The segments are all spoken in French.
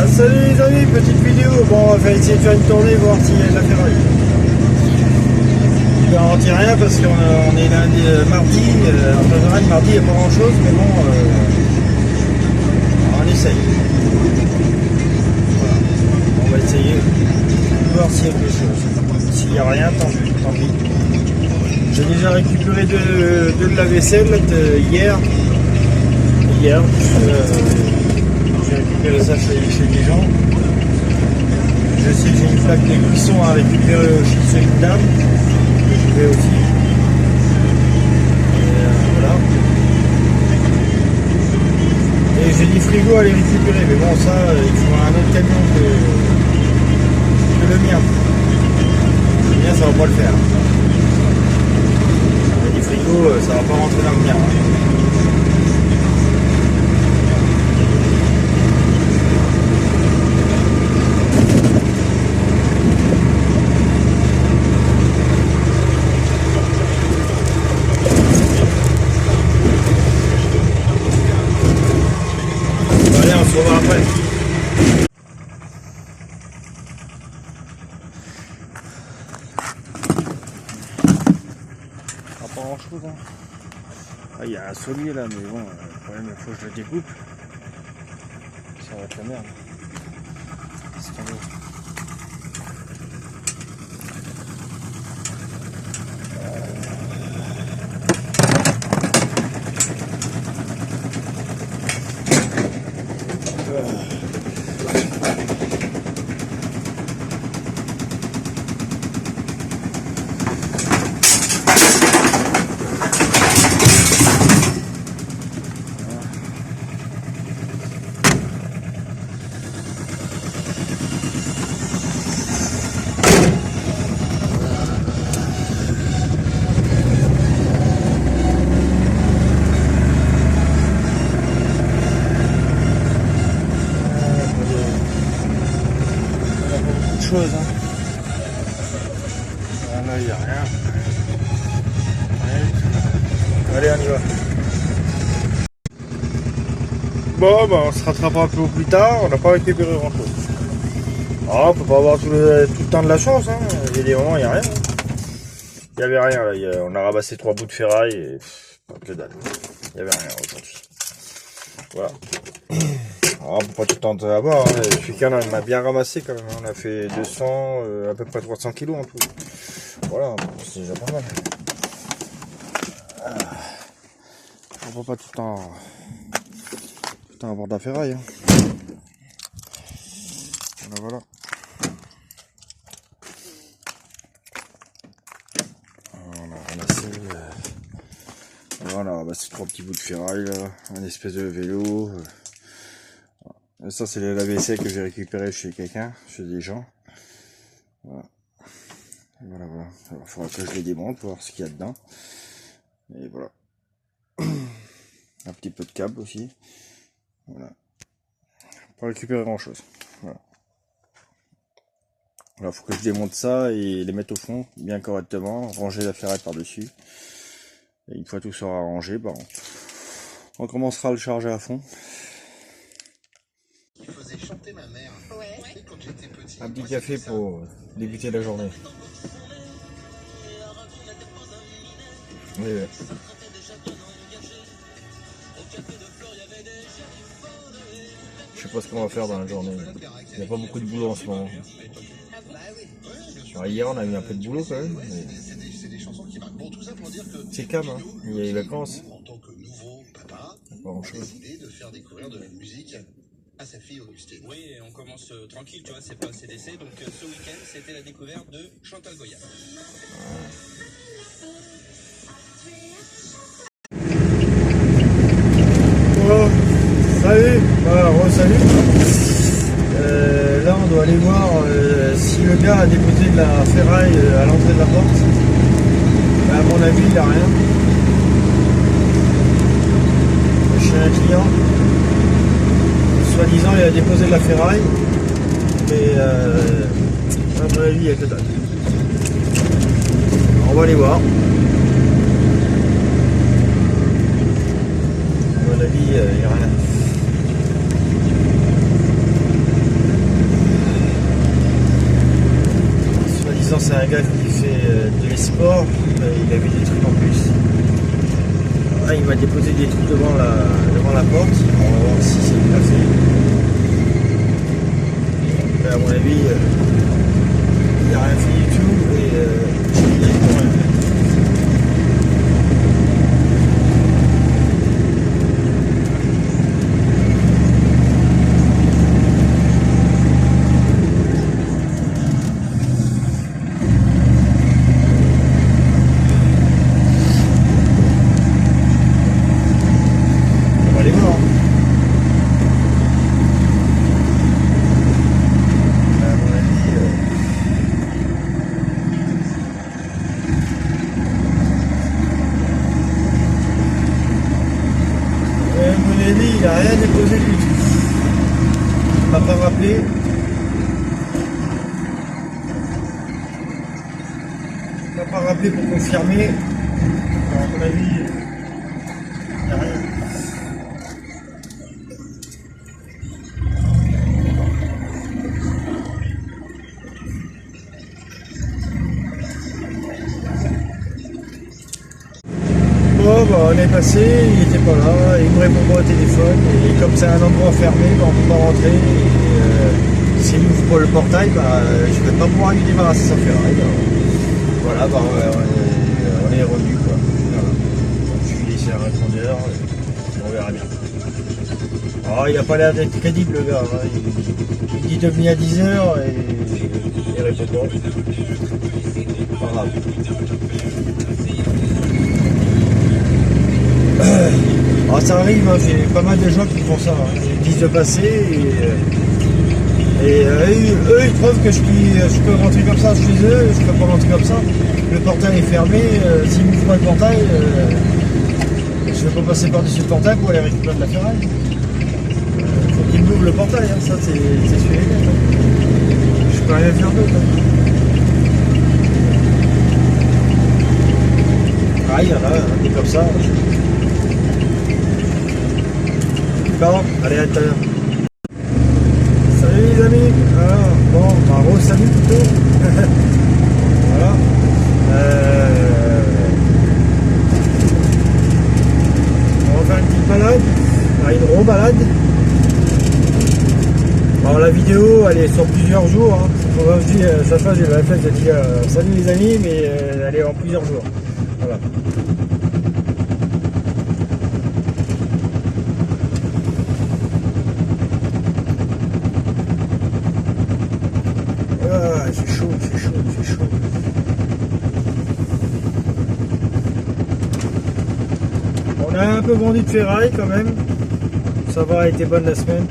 Ah, salut les amis, petite vidéo. Bon, on va essayer de faire une tournée, voir s'il y a de la ferraille. Je ne garantis rien parce qu'on est lundi, mardi. En général, mardi, il n'y a pas grand chose, mais bon, on essaye. Voilà. On va essayer de voir s'il y a quelque chose. S'il n'y a rien, tant pis. J'ai déjà récupéré de la vaisselle hier. J'ai récupéré ça chez des gens. Je sais que j'ai une plaque de cuisson à récupérer chez une dame. Je vais aussi. Et voilà. Et j'ai des frigos à les récupérer. Mais bon, ça, il faut un autre camion que le mien. Le mien, ça va pas le faire. Les frigos, ça va pas rentrer dans le mien. On se revoit après. Pas grand chose hein. Ah, il y a un sommier là, mais bon, le problème il faut que je le découpe. Ça va être la merde. C'est tombé. Chose, hein. Ah, là il n'y a rien. Allez, on y va. Bon, bah, on se rattrapera un peu plus tard. On n'a pas récupéré grand chose. Ah, on peut pas avoir tout le temps de la chance, hein. Il y a des moments, il n'y a rien. Il n'y avait rien là. On a ramassé 3 bouts de ferraille et que dalle. Il n'y avait rien aujourd'hui. Voilà. On peut pas tout le temps avoir, hein. Le week-end on a bien ramassé quand même, on a fait 200, à peu près 300 kilos en tout. Voilà, c'est déjà pas mal. On peut pas tout le temps avoir de la ferraille. Hein. Voilà. On a ramassé, voilà, on a ramassé 3 petits bouts de ferraille, là, un espèce de vélo. Ça c'est le lave-vaisselle que j'ai récupéré chez quelqu'un, chez des gens. Voilà. Voilà. Il faudra que je les démonte pour voir ce qu'il y a dedans. Et voilà. Un petit peu de câble aussi. Voilà. Pas récupérer grand chose. Voilà. Alors faut que je démonte ça et les mettre au fond bien correctement, ranger la ferraille par dessus. Et une fois tout sera rangé, bah, on commencera à le charger à fond. Chanter ma mère. Ouais. Quand j'étais petit. Un petit café pour débuter la journée. Oui. Je sais pas ce qu'on va faire dans la journée. Il n'y a pas beaucoup de boulot en ce moment. Alors, hier on a eu un peu de boulot quand même. C'est calme, hein. Il y a les vacances. En tant que nouveau papa, pas grand chose. décidé de faire découvrir de la musique à sa fille Augustine. Oui, et on commence tranquille, tu vois, c'est pas un CDC. Donc ce week-end, c'était la découverte de Chantal Goya. Oh, salut, salut. Là on doit aller voir si le gars a déposé de la ferraille à l'entrée de la porte. Ben, à mon avis il n'y a rien. Chez un client. Soi-disant il a déposé de la ferraille, mais à mon avis il y a que dalle. On va aller voir. À mon avis il n'y a rien. c'est un gars qui fait de l'esport, il a vu des trucs en plus. Là, il m'a déposé des trucs devant la porte, on va voir si c'est bien fait. À mon avis, il n'y a rien fait du tout et j'ai dit pour rien. On va aller voir. À mon avis, il n'a rien déposé du tout. Il m'a pas rappelé. Il m'a pas rappelé pour confirmer. Alors, à mon avis, il n'y a rien. Bon, bah, on est passé, il était pas là, il me répond pas au téléphone, et comme c'est un endroit fermé, bah, on peut pas rentrer, et s'il n'ouvre pas le portail, bah, je vais pas pouvoir lui débarrasser sa ferraille. Voilà, bah, on est revenu, quoi. Voilà. Donc, je suis laissé à un répondeur, on verra bien. Oh, il a pas l'air d'être crédible, le gars, hein. Il dit de venir à 10h, et il répond pas. Pas grave. Ah, ça arrive, hein, j'ai pas mal de gens qui font ça, hein. Ils disent de passer et eux ils trouvent que je peux rentrer comme ça chez eux, je peux pas rentrer comme ça. Le portail est fermé, s'ils m'ouvrent pas le portail, je vais pas passer par-dessus le portail pour aller récupérer de la ferraille. Faut qu'ils m'ouvrent le portail, hein, ça c'est sûr et net, hein. Je peux rien faire d'autre. Hein. Ah, il y en a, un comme ça. Bon, allez, à tout à l'heure. Salut les amis. Alors, bon, bravo, salut plutôt. Voilà. On va faire une petite balade, une balade. Alors la vidéo, elle est sur plusieurs jours. Hein. Chaque fois, j'ai la flemme de dire salut les amis, mais elle est en plusieurs jours. Voilà. Ah, c'est chaud. On a un peu vendu de ferraille quand même. Ça va, a été bonne la semaine.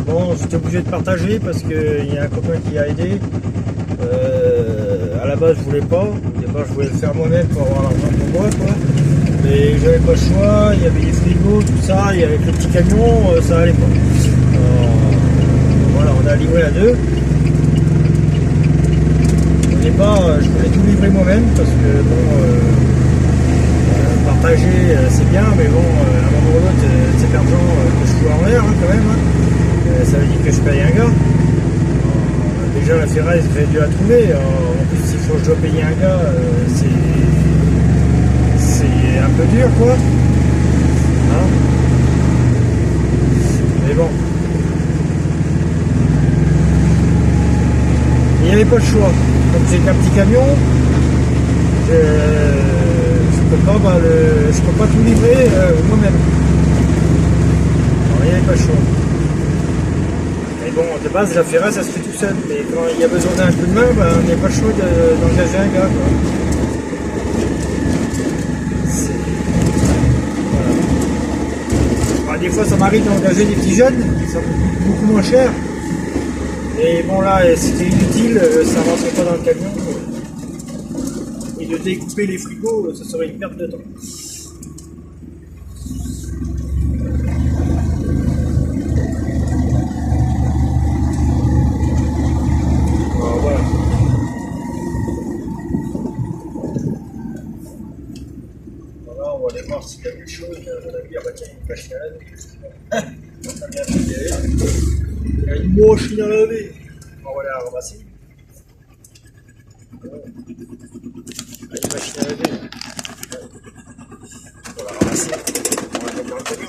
Bon, j'étais obligé de partager parce qu'il y a un copain qui a aidé. À la base, je voulais pas. Au départ, je voulais le faire moi-même pour avoir l'argent pour moi, quoi. Mais j'avais pas le choix. Il y avait des frigos, tout ça. Et avec le petit camion, ça allait pas. Voilà, on a livré à deux. Au départ, je voulais tout livrer moi-même parce que bon, partager c'est bien, mais bon, à un moment ou l'autre, c'est l'argent que je fous en l'air, hein, quand même. Hein. Ça veut dire que je paye un gars. Déjà la ferraille, c'est dur à trouver. En plus, s'il faut que je dois payer un gars, c'est un peu dur, quoi. Hein, mais bon. Il n'y avait pas le choix. Comme c'est qu'un petit camion, je peux pas tout livrer moi-même. Alors, il n'y avait pas le choix. Mais bon, de base, la ferraille, ça se fait tout seul. Mais quand il y a besoin d'un coup de main, ben, on n'a pas le choix d'engager un gars, quoi. Voilà. Des fois, ça m'arrive d'engager des petits jeunes, ça coûte beaucoup moins cher. Et bon, là, c'était inutile, ça ne rentrait pas dans le camion. Et de découper les frigos, ça serait une perte de temps. Alors, voilà. Voilà, on va aller voir s'il y a quelque chose. On a vu, ah bah tiens, une machine à laver. Il y a une machine à laver. On va aller la ramasser. Une machine à laver. On va la ramasser. On va la mettre dans le camion.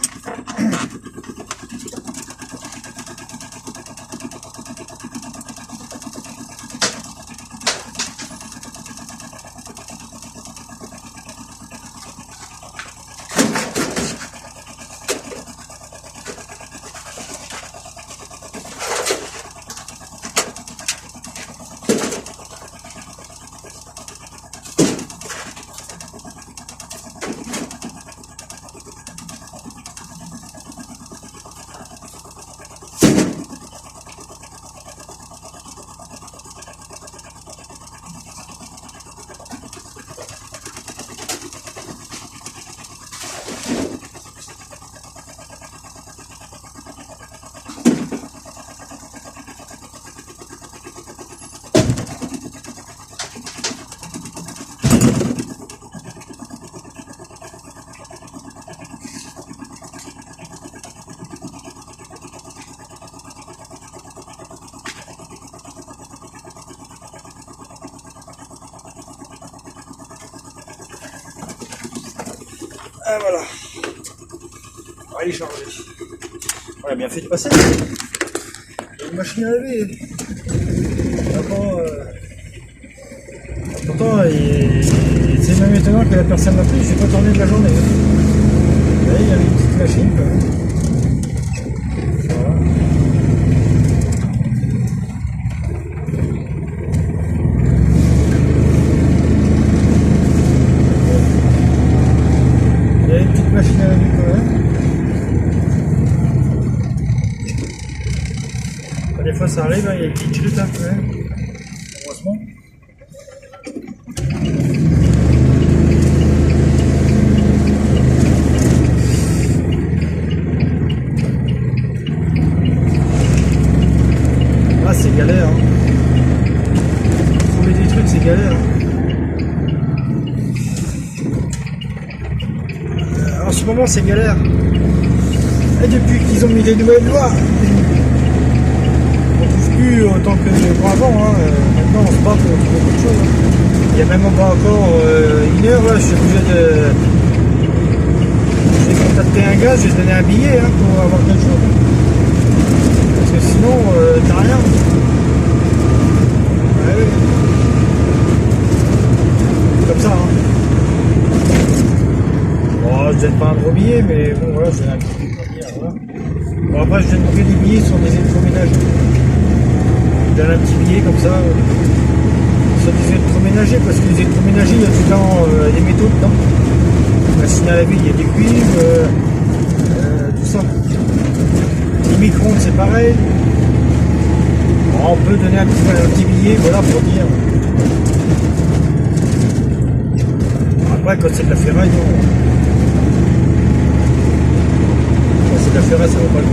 Ah voilà. Allez charger. On a bien fait de passer. Il y a une machine à laver. Pourtant, c'est même étonnant que la personne l'a pris, j'ai pas tourné de la journée. Vous voyez, il y avait une petite machine quand même. Voilà. Il y a une petite machine à laver quand même. Des fois ça arrive, hein, il y a une petite chute hein, quand même. Heureusement. Ah c'est galère hein. Trouver des trucs c'est galère hein. En ce moment c'est galère. Et depuis qu'ils ont mis des nouvelles lois, on trouve plus autant que avant hein. Maintenant on se bat pour trouver beaucoup de choses hein. Il y a même pas encore une heure là, je suis obligé de contacter un gars, je vais te donner un billet hein, pour avoir quelque chose. Parce que sinon t'as rien. Ouais, oui. Comme ça hein. Bon, je donne pas un gros billet, mais bon voilà, je donne un petit billet. Voilà. Bon après je donne que des billets sur des électroménagers. Je donne un petit billet comme ça. Sur des électroménagers, parce que les électroménagers, il y a tout le temps des métaux dedans. La machine à laver, il y a des cuivres, tout ça. Les micro-ondes, c'est pareil. Bon, on peut donner un petit billet, voilà, pour dire. Après, quand c'est de la ferraille, non. Quand c'est de la ferraille, ça vaut pas le coup.